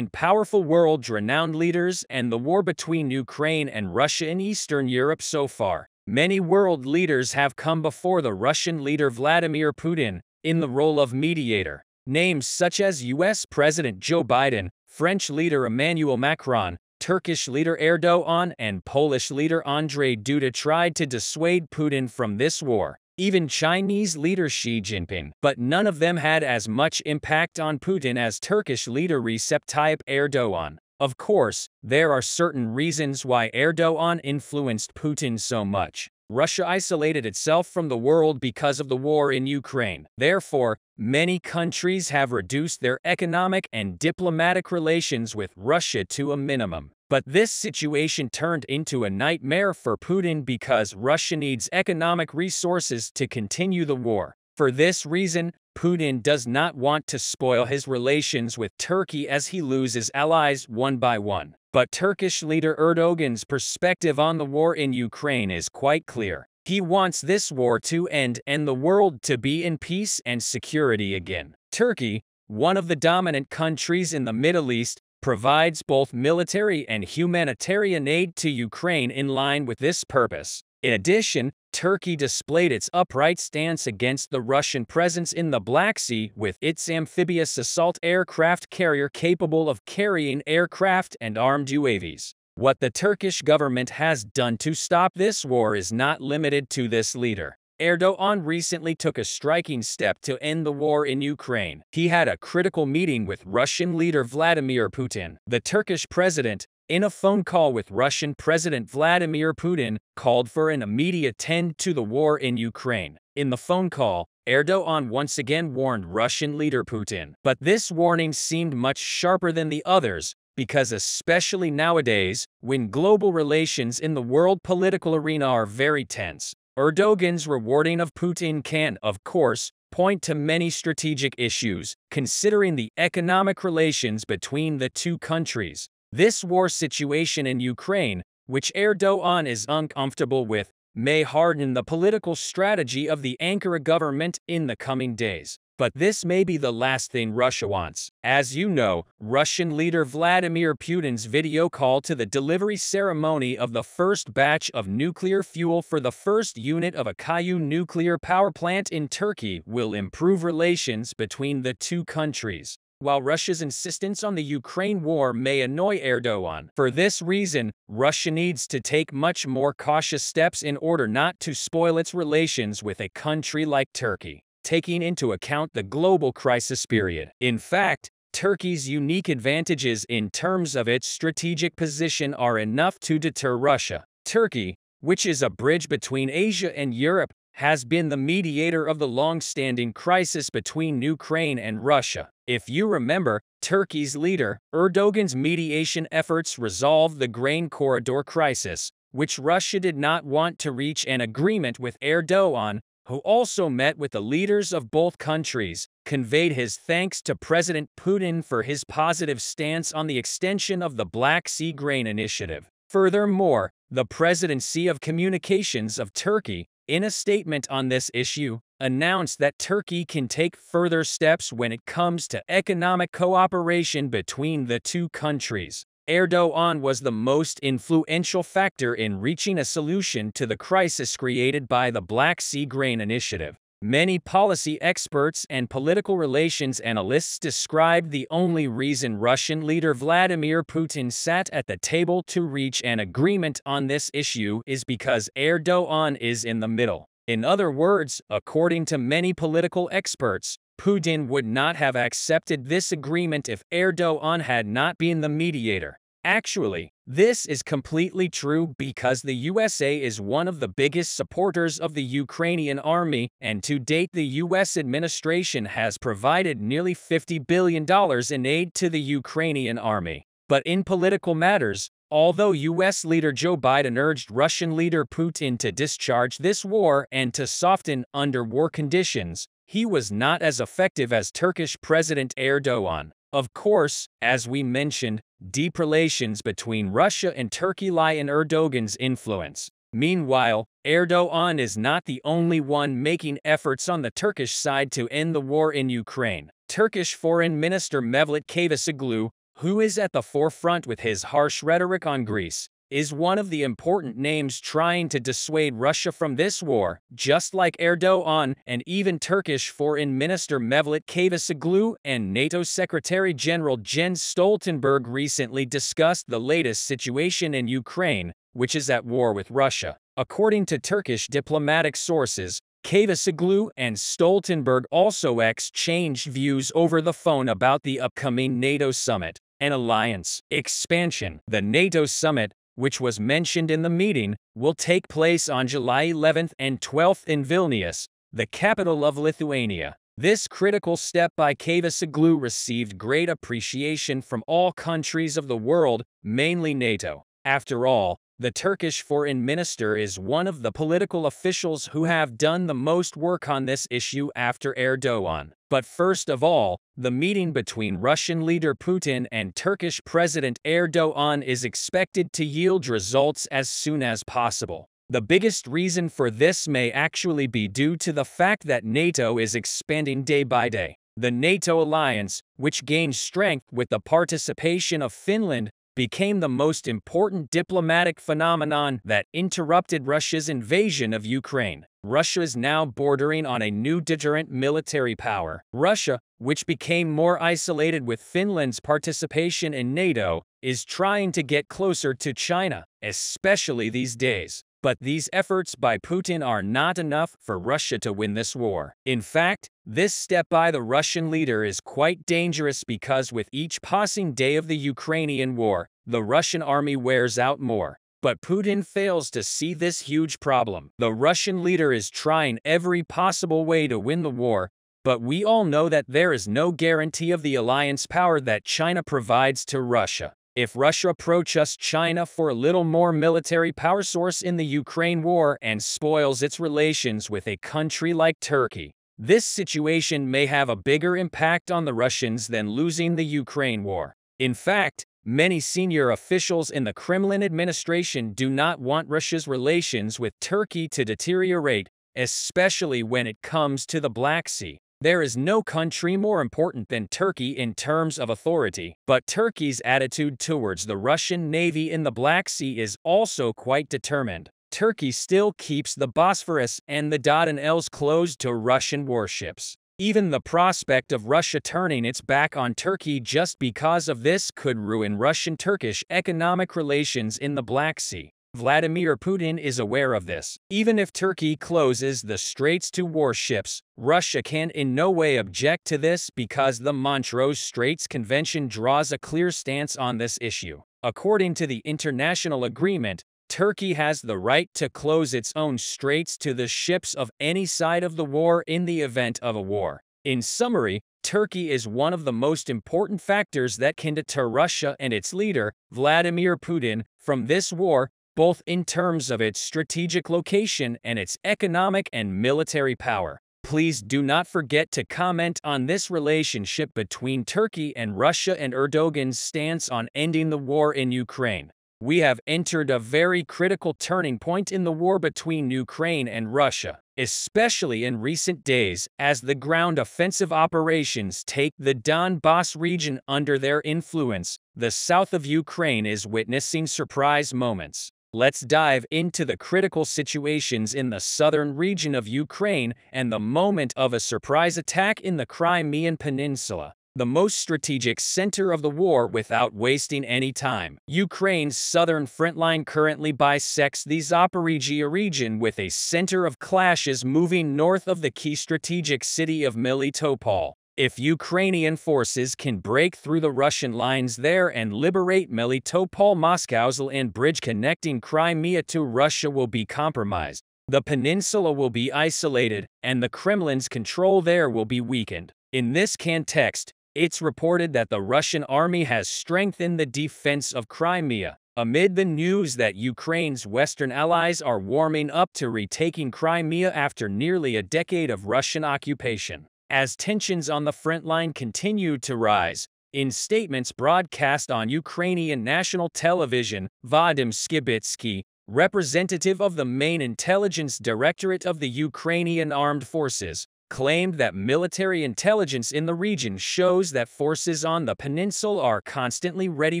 significant, powerful, world-renowned leaders and the war between Ukraine and Russia in Eastern Europe so far. Many world leaders have come before the Russian leader Vladimir Putin in the role of mediator. Names such as US President Joe Biden, French leader Emmanuel Macron, Turkish leader Erdogan, and Polish leader Andrzej Duda tried to dissuade Putin from this war. Even Chinese leader Xi Jinping, but none of them had as much impact on Putin as Turkish leader Recep Tayyip Erdogan. Of course, there are certain reasons why Erdogan influenced Putin so much. Russia isolated itself from the world because of the war in Ukraine. Therefore, many countries have reduced their economic and diplomatic relations with Russia to a minimum. But this situation turned into a nightmare for Putin because Russia needs economic resources to continue the war. For this reason, Putin does not want to spoil his relations with Turkey as he loses allies one by one. But Turkish leader Erdogan's perspective on the war in Ukraine is quite clear. He wants this war to end and the world to be in peace and security again. Turkey, one of the dominant countries in the Middle East, provides both military and humanitarian aid to Ukraine in line with this purpose. In addition, Turkey displayed its upright stance against the Russian presence in the Black Sea with its amphibious assault aircraft carrier capable of carrying aircraft and armed UAVs. What the Turkish government has done to stop this war is not limited to this leader. Erdogan recently took a striking step to end the war in Ukraine. He had a critical meeting with Russian leader Vladimir Putin. The Turkish president, in a phone call with Russian President Vladimir Putin, called for an immediate end to the war in Ukraine. In the phone call, Erdogan once again warned Russian leader Putin. But this warning seemed much sharper than the others, because especially nowadays, when global relations in the world political arena are very tense, Erdogan's rewarding of Putin can, of course, point to many strategic issues, considering the economic relations between the two countries. This war situation in Ukraine, which Erdogan is uncomfortable with, may harden the political strategy of the Ankara government in the coming days. But this may be the last thing Russia wants. As you know, Russian leader Vladimir Putin's video call to the delivery ceremony of the first batch of nuclear fuel for the first unit of a Kayu nuclear power plant in Turkey will improve relations between the two countries. While Russia's insistence on the Ukraine war may annoy Erdogan, for this reason, Russia needs to take much more cautious steps in order not to spoil its relations with a country like Turkey, taking into account the global crisis period. In fact, Turkey's unique advantages in terms of its strategic position are enough to deter Russia. Turkey, which is a bridge between Asia and Europe, has been the mediator of the long-standing crisis between Ukraine and Russia. If you remember, Turkey's leader, Erdogan's mediation efforts resolved the grain corridor crisis, which Russia did not want to reach an agreement with Erdogan, who also met with the leaders of both countries, conveyed his thanks to President Putin for his positive stance on the extension of the Black Sea Grain Initiative. Furthermore, the Presidency of Communications of Turkey, in a statement on this issue, announced that Turkey can take further steps when it comes to economic cooperation between the two countries. Erdogan was the most influential factor in reaching a solution to the crisis created by the Black Sea Grain Initiative. Many policy experts and political relations analysts described the only reason Russian leader Vladimir Putin sat at the table to reach an agreement on this issue is because Erdogan is in the middle. In other words, according to many political experts, Putin would not have accepted this agreement if Erdogan had not been the mediator. Actually, this is completely true because the USA is one of the biggest supporters of the Ukrainian army, and to date the US administration has provided nearly $50 billion in aid to the Ukrainian army. But in political matters, although US leader Joe Biden urged Russian leader Putin to discharge this war and to soften under war conditions, he was not as effective as Turkish President Erdogan. Of course, as we mentioned, deep relations between Russia and Turkey lie in Erdogan's influence. Meanwhile, Erdogan is not the only one making efforts on the Turkish side to end the war in Ukraine. Turkish Foreign Minister Mevlut Cavusoglu, who is at the forefront with his harsh rhetoric on Greece, is one of the important names trying to dissuade Russia from this war, just like Erdogan and even Turkish Foreign Minister Mevlut Cavusoglu and NATO Secretary General Jens Stoltenberg recently discussed the latest situation in Ukraine, which is at war with Russia. According to Turkish diplomatic sources, Cavusoglu and Stoltenberg also exchanged views over the phone about the upcoming NATO summit and alliance expansion. The NATO summit, which was mentioned in the meeting, will take place on July 11th and 12th in Vilnius, the capital of Lithuania. This critical step by Cavusoglu received great appreciation from all countries of the world, mainly NATO. After all, the Turkish foreign minister is one of the political officials who have done the most work on this issue after Erdogan. But first of all, the meeting between Russian leader Putin and Turkish President Erdogan is expected to yield results as soon as possible. The biggest reason for this may actually be due to the fact that NATO is expanding day by day. The NATO alliance, which gained strength with the participation of Finland, became the most important diplomatic phenomenon that interrupted Russia's invasion of Ukraine. Russia is now bordering on a new deterrent military power. Russia, which became more isolated with Finland's participation in NATO, is trying to get closer to China, especially these days. But these efforts by Putin are not enough for Russia to win this war. In fact, this step by the Russian leader is quite dangerous because with each passing day of the Ukrainian war, the Russian army wears out more. But Putin fails to see this huge problem. The Russian leader is trying every possible way to win the war, but we all know that there is no guarantee of the alliance power that China provides to Russia. If Russia approaches China for a little more military power source in the Ukraine war and spoils its relations with a country like Turkey, this situation may have a bigger impact on the Russians than losing the Ukraine war. In fact, many senior officials in the Kremlin administration do not want Russia's relations with Turkey to deteriorate, especially when it comes to the Black Sea. There is no country more important than Turkey in terms of authority, but Turkey's attitude towards the Russian Navy in the Black Sea is also quite determined. Turkey still keeps the Bosphorus and the Dardanelles closed to Russian warships. Even the prospect of Russia turning its back on Turkey just because of this could ruin Russian-Turkish economic relations in the Black Sea. Vladimir Putin is aware of this. Even if Turkey closes the straits to warships, Russia can in no way object to this because the Montreux Straits Convention draws a clear stance on this issue. According to the international agreement, Turkey has the right to close its own straits to the ships of any side of the war in the event of a war. In summary, Turkey is one of the most important factors that can deter Russia and its leader, Vladimir Putin, from this war, both in terms of its strategic location and its economic and military power. Please do not forget to comment on this relationship between Turkey and Russia and Erdogan's stance on ending the war in Ukraine. We have entered a very critical turning point in the war between Ukraine and Russia, especially in recent days, as the ground offensive operations take the Donbass region under their influence. The south of Ukraine is witnessing surprise moments. Let's dive into the critical situations in the southern region of Ukraine and the moment of a surprise attack in the Crimean Peninsula, the most strategic center of the war without wasting any time. Ukraine's southern front line currently bisects the Zaporizhia region with a center of clashes moving north of the key strategic city of Melitopol. If Ukrainian forces can break through the Russian lines there and liberate Melitopol, Moscow's land bridge connecting Crimea to Russia will be compromised. The peninsula will be isolated, and the Kremlin's control there will be weakened. In this context, it's reported that the Russian army has strengthened the defense of Crimea, amid the news that Ukraine's Western allies are warming up to retaking Crimea after nearly a decade of Russian occupation. As tensions on the front line continue to rise, in statements broadcast on Ukrainian national television, Vadim Skibitsky, representative of the main intelligence directorate of the Ukrainian Armed Forces, claimed that military intelligence in the region shows that forces on the peninsula are constantly ready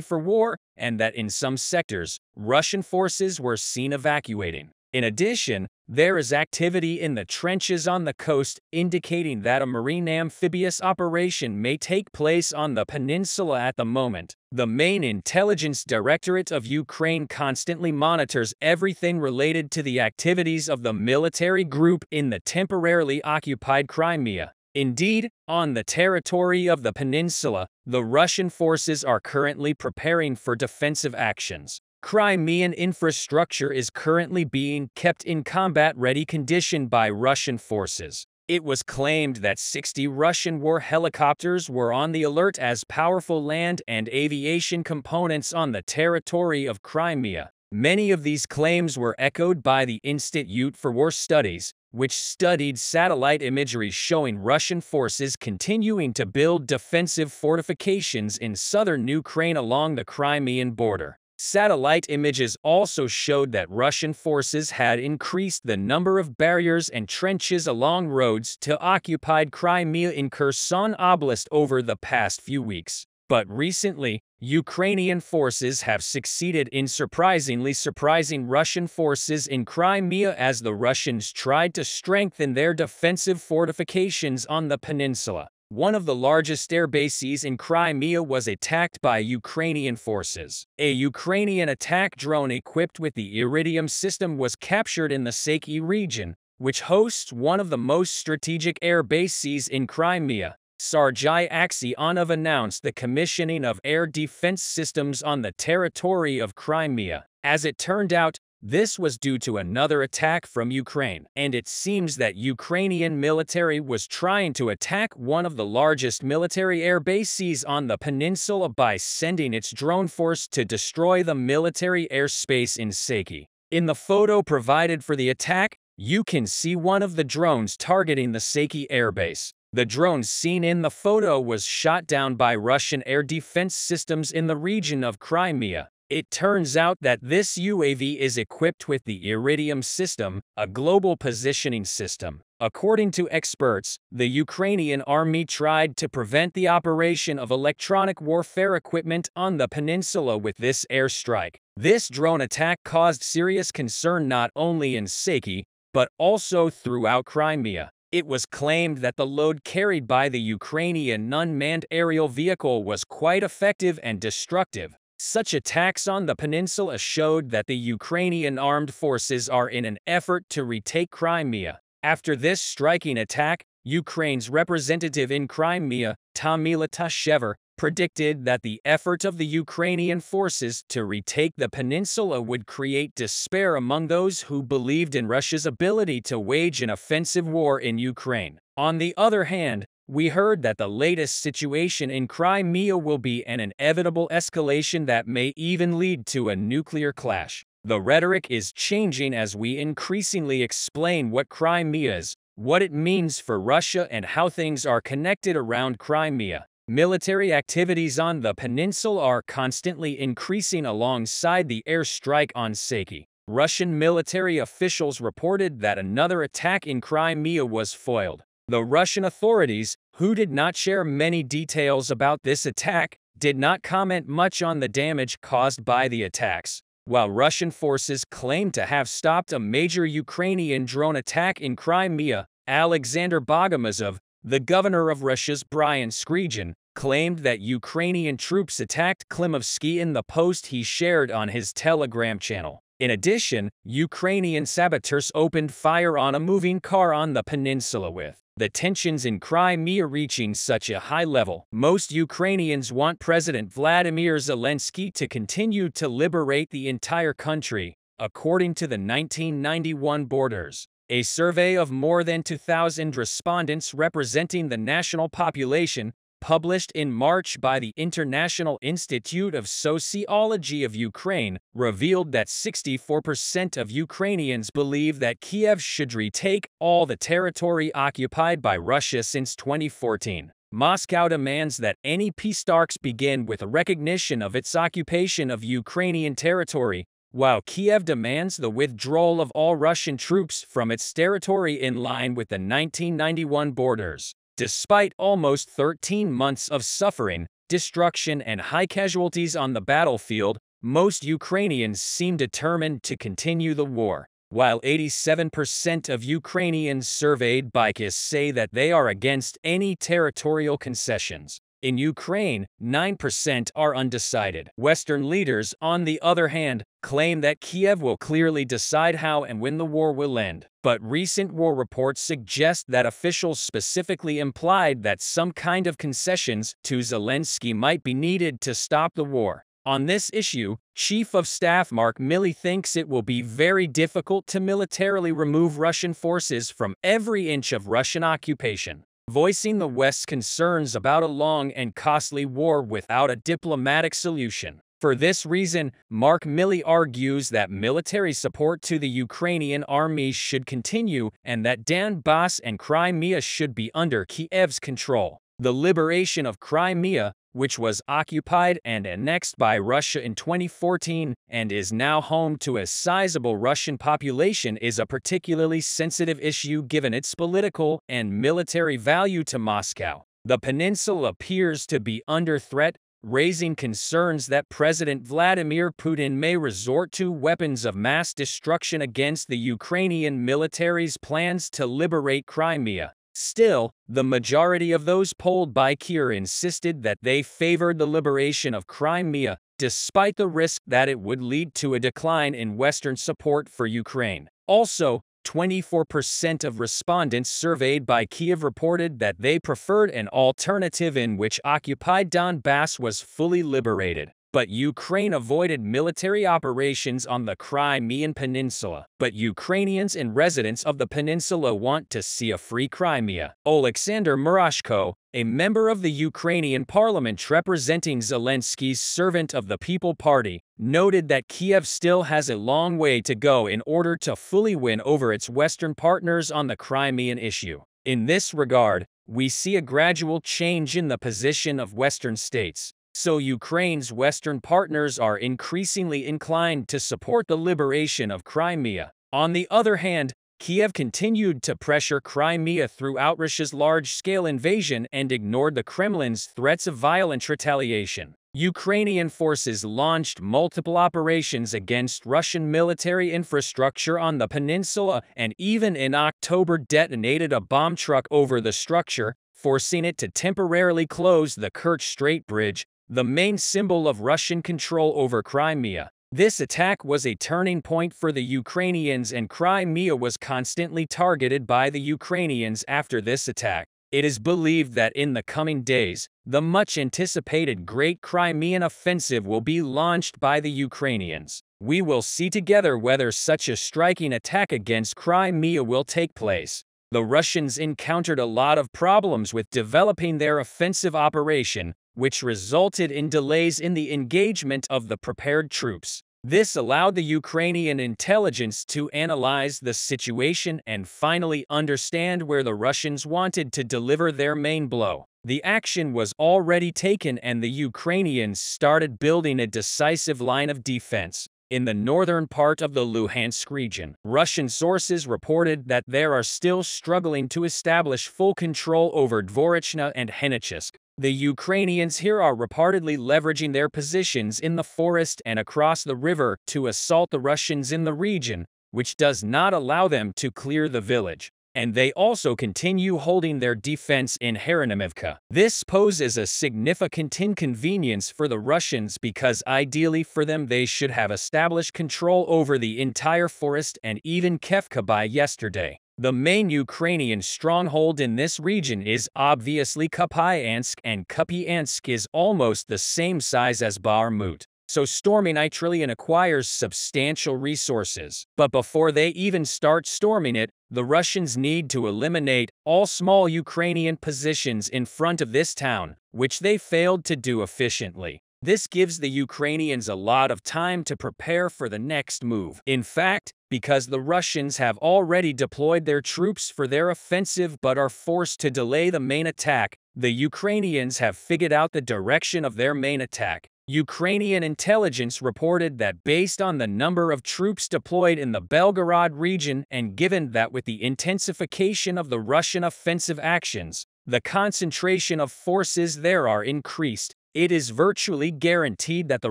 for war, and that in some sectors, Russian forces were seen evacuating. In addition, there is activity in the trenches on the coast, indicating that a marine amphibious operation may take place on the peninsula at the moment. The main intelligence directorate of Ukraine constantly monitors everything related to the activities of the military group in the temporarily occupied Crimea. Indeed, on the territory of the peninsula, the Russian forces are currently preparing for defensive actions. Crimean infrastructure is currently being kept in combat-ready condition by Russian forces. It was claimed that 60 Russian war helicopters were on the alert as powerful land and aviation components on the territory of Crimea. Many of these claims were echoed by the Institute for War Studies, which studied satellite imagery showing Russian forces continuing to build defensive fortifications in southern Ukraine along the Crimean border. Satellite images also showed that Russian forces had increased the number of barriers and trenches along roads to occupied Crimea in Kherson Oblast over the past few weeks. But recently, Ukrainian forces have succeeded in surprising Russian forces in Crimea as the Russians tried to strengthen their defensive fortifications on the peninsula. One of the largest air bases in Crimea was attacked by Ukrainian forces. A Ukrainian attack drone equipped with the Iridium system was captured in the Seki region, which hosts one of the most strategic air bases in Crimea. Sergei Aksionov announced the commissioning of air defense systems on the territory of Crimea. As it turned out, this was due to another attack from Ukraine, and it seems that Ukrainian military was trying to attack one of the largest military air bases on the peninsula by sending its drone force to destroy the military airspace in Seki. In the photo provided for the attack, you can see one of the drones targeting the Seki airbase. The drone seen in the photo was shot down by Russian air defense systems in the region of Crimea. It turns out that this UAV is equipped with the Iridium system, a global positioning system. According to experts, the Ukrainian army tried to prevent the operation of electronic warfare equipment on the peninsula with this airstrike. This drone attack caused serious concern not only in Seki, but also throughout Crimea. It was claimed that the load carried by the Ukrainian unmanned aerial vehicle was quite effective and destructive. Such attacks on the peninsula showed that the Ukrainian armed forces are in an effort to retake Crimea. After this striking attack, Ukraine's representative in Crimea, Tamila Tashever, predicted that the effort of the Ukrainian forces to retake the peninsula would create despair among those who believed in Russia's ability to wage an offensive war in Ukraine. On the other hand, we heard that the latest situation in Crimea will be an inevitable escalation that may even lead to a nuclear clash. The rhetoric is changing as we increasingly explain what Crimea is, what it means for Russia, and how things are connected around Crimea. Military activities on the peninsula are constantly increasing alongside the airstrike on Seki. Russian military officials reported that another attack in Crimea was foiled. The Russian authorities, who did not share many details about this attack, did not comment much on the damage caused by the attacks. While Russian forces claimed to have stopped a major Ukrainian drone attack in Crimea, Alexander Bogomazov, the governor of Russia's Bryansk region, claimed that Ukrainian troops attacked Klimovsky in the post he shared on his Telegram channel. In addition, Ukrainian saboteurs opened fire on a moving car on the peninsula with the tensions in Crimea reaching such a high level. Most Ukrainians want President Vladimir Zelensky to continue to liberate the entire country, according to the 1991 Borders. A survey of more than 2,000 respondents representing the national population, published in March by the International Institute of Sociology of Ukraine, revealed that 64% of Ukrainians believe that Kiev should retake all the territory occupied by Russia since 2014. Moscow demands that any peace talks begin with a recognition of its occupation of Ukrainian territory, while Kiev demands the withdrawal of all Russian troops from its territory in line with the 1991 borders. Despite almost 13 months of suffering, destruction, and high casualties on the battlefield, most Ukrainians seem determined to continue the war. While 87% of Ukrainians surveyed by KIS say that they are against any territorial concessions, in Ukraine, 9% are undecided. Western leaders, on the other hand, claim that Kiev will clearly decide how and when the war will end. But recent war reports suggest that officials specifically implied that some kind of concessions to Zelensky might be needed to stop the war. On this issue, Chief of Staff Mark Milley thinks it will be very difficult to militarily remove Russian forces from every inch of Russian occupation, voicing the West's concerns about a long and costly war without a diplomatic solution. For this reason, Mark Milley argues that military support to the Ukrainian army should continue and that Donbass and Crimea should be under Kiev's control. The liberation of Crimea, which was occupied and annexed by Russia in 2014 and is now home to a sizable Russian population, is a particularly sensitive issue given its political and military value to Moscow. The peninsula appears to be under threat, raising concerns that President Vladimir Putin may resort to weapons of mass destruction against the Ukrainian military's plans to liberate Crimea. Still, the majority of those polled by Kiev insisted that they favored the liberation of Crimea, despite the risk that it would lead to a decline in Western support for Ukraine. Also, 24% of respondents surveyed by Kiev reported that they preferred an alternative in which occupied Donbass was fully liberated. But Ukraine avoided military operations on the Crimean Peninsula. But Ukrainians and residents of the peninsula want to see a free Crimea. Oleksandr Murashko, a member of the Ukrainian parliament representing Zelensky's Servant of the People Party, noted that Kiev still has a long way to go in order to fully win over its Western partners on the Crimean issue. In this regard, we see a gradual change in the position of Western states. So Ukraine's Western partners are increasingly inclined to support the liberation of Crimea. On the other hand, Kiev continued to pressure Crimea throughout Russia's large-scale invasion and ignored the Kremlin's threats of violent retaliation. Ukrainian forces launched multiple operations against Russian military infrastructure on the peninsula and even in October detonated a bomb truck over the structure, forcing it to temporarily close the Kerch Strait Bridge, the main symbol of Russian control over Crimea. This attack was a turning point for the Ukrainians, and Crimea was constantly targeted by the Ukrainians after this attack. It is believed that in the coming days, the much-anticipated Great Crimean Offensive will be launched by the Ukrainians. We will see together whether such a striking attack against Crimea will take place. The Russians encountered a lot of problems with developing their offensive operation, which resulted in delays in the engagement of the prepared troops. This allowed the Ukrainian intelligence to analyze the situation and finally understand where the Russians wanted to deliver their main blow. The action was already taken and the Ukrainians started building a decisive line of defense. In the northern part of the Luhansk region, Russian sources reported that they are still struggling to establish full control over Dvorichna and Henichsk. The Ukrainians here are reportedly leveraging their positions in the forest and across the river to assault the Russians in the region, which does not allow them to clear the village. And they also continue holding their defense in Hranimivka. This poses a significant inconvenience for the Russians because ideally for them they should have established control over the entire forest and even Kefka by yesterday. The main Ukrainian stronghold in this region is obviously Kupiansk, and Kupiansk is almost the same size as Bakhmut. So storming Italian acquires substantial resources. But before they even start storming it, the Russians need to eliminate all small Ukrainian positions in front of this town, which they failed to do efficiently. This gives the Ukrainians a lot of time to prepare for the next move. In fact, because the Russians have already deployed their troops for their offensive but are forced to delay the main attack, the Ukrainians have figured out the direction of their main attack. Ukrainian intelligence reported that based on the number of troops deployed in the Belgorod region and given that with the intensification of the Russian offensive actions, the concentration of forces there are increased, it is virtually guaranteed that the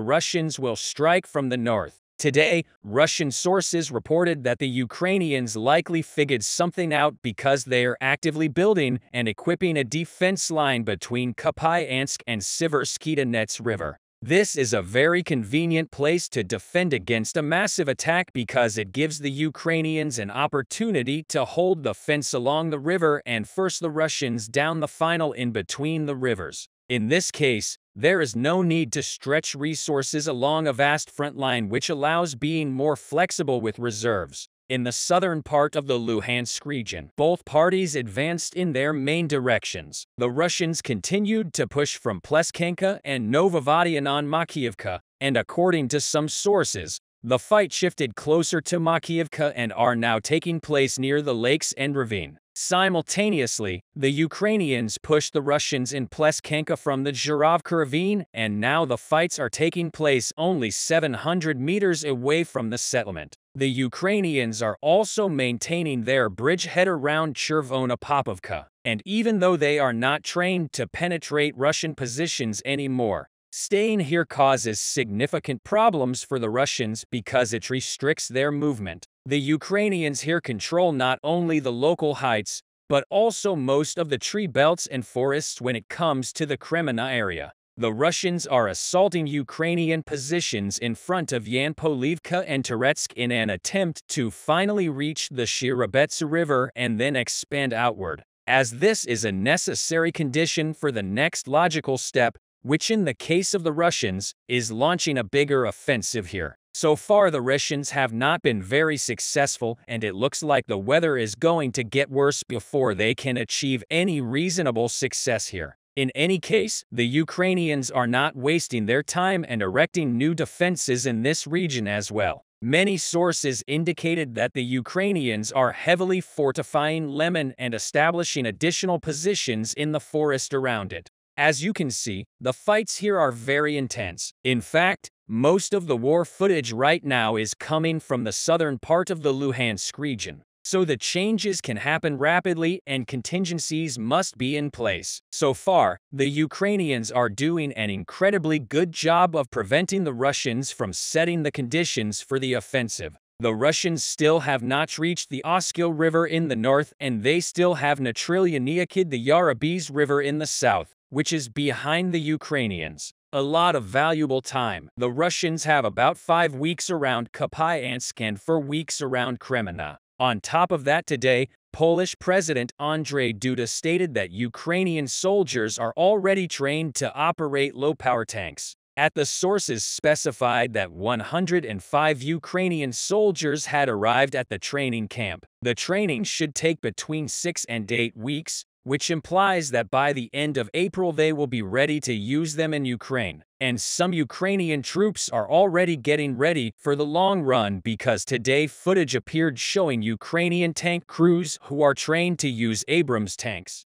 Russians will strike from the north. Today, Russian sources reported that the Ukrainians likely figured something out because they are actively building and equipping a defense line between Kupiansk and Siversky Donetsk River. This is a very convenient place to defend against a massive attack because it gives the Ukrainians an opportunity to hold the fence along the river and force the Russians down the final in between the rivers. In this case, there is no need to stretch resources along a vast front line, which allows being more flexible with reserves. In the southern part of the Luhansk region, both parties advanced in their main directions. The Russians continued to push from Pleskenka and Novovodian on Makiivka, and according to some sources, the fight shifted closer to Makiivka and are now taking place near the lakes and ravine. Simultaneously, the Ukrainians pushed the Russians in Pleskenka from the Zhuravka ravine, and now the fights are taking place only 700 meters away from the settlement. The Ukrainians are also maintaining their bridgehead around Chervona Popovka, and even though they are not trained to penetrate Russian positions anymore, staying here causes significant problems for the Russians because it restricts their movement. The Ukrainians here control not only the local heights, but also most of the tree belts and forests when it comes to the Kremina area. The Russians are assaulting Ukrainian positions in front of Yanpolivka and Toretsk in an attempt to finally reach the Shirobetsa River and then expand outward, as this is a necessary condition for the next logical step, which in the case of the Russians, is launching a bigger offensive here. So far the Russians have not been very successful, and it looks like the weather is going to get worse before they can achieve any reasonable success here. In any case, the Ukrainians are not wasting their time and erecting new defenses in this region as well. Many sources indicated that the Ukrainians are heavily fortifying Lemon and establishing additional positions in the forest around it. As you can see, the fights here are very intense. In fact, most of the war footage right now is coming from the southern part of the Luhansk region. So the changes can happen rapidly and contingencies must be in place. So far, the Ukrainians are doing an incredibly good job of preventing the Russians from setting the conditions for the offensive. The Russians still have not reached the Oskil River in the north, and they still have Natrilyaniakid, the Yarabes River in the south, which is behind the Ukrainians. A lot of valuable time. The Russians have about 5 weeks around Kupiansk and 4 weeks around Kremina. On top of that, today, Polish President Andrzej Duda stated that Ukrainian soldiers are already trained to operate low-power tanks. At the sources specified that 105 Ukrainian soldiers had arrived at the training camp. The training should take between 6 and 8 weeks, which implies that by the end of April they will be ready to use them in Ukraine. And some Ukrainian troops are already getting ready for the long run because today footage appeared showing Ukrainian tank crews who are trained to use Abrams tanks.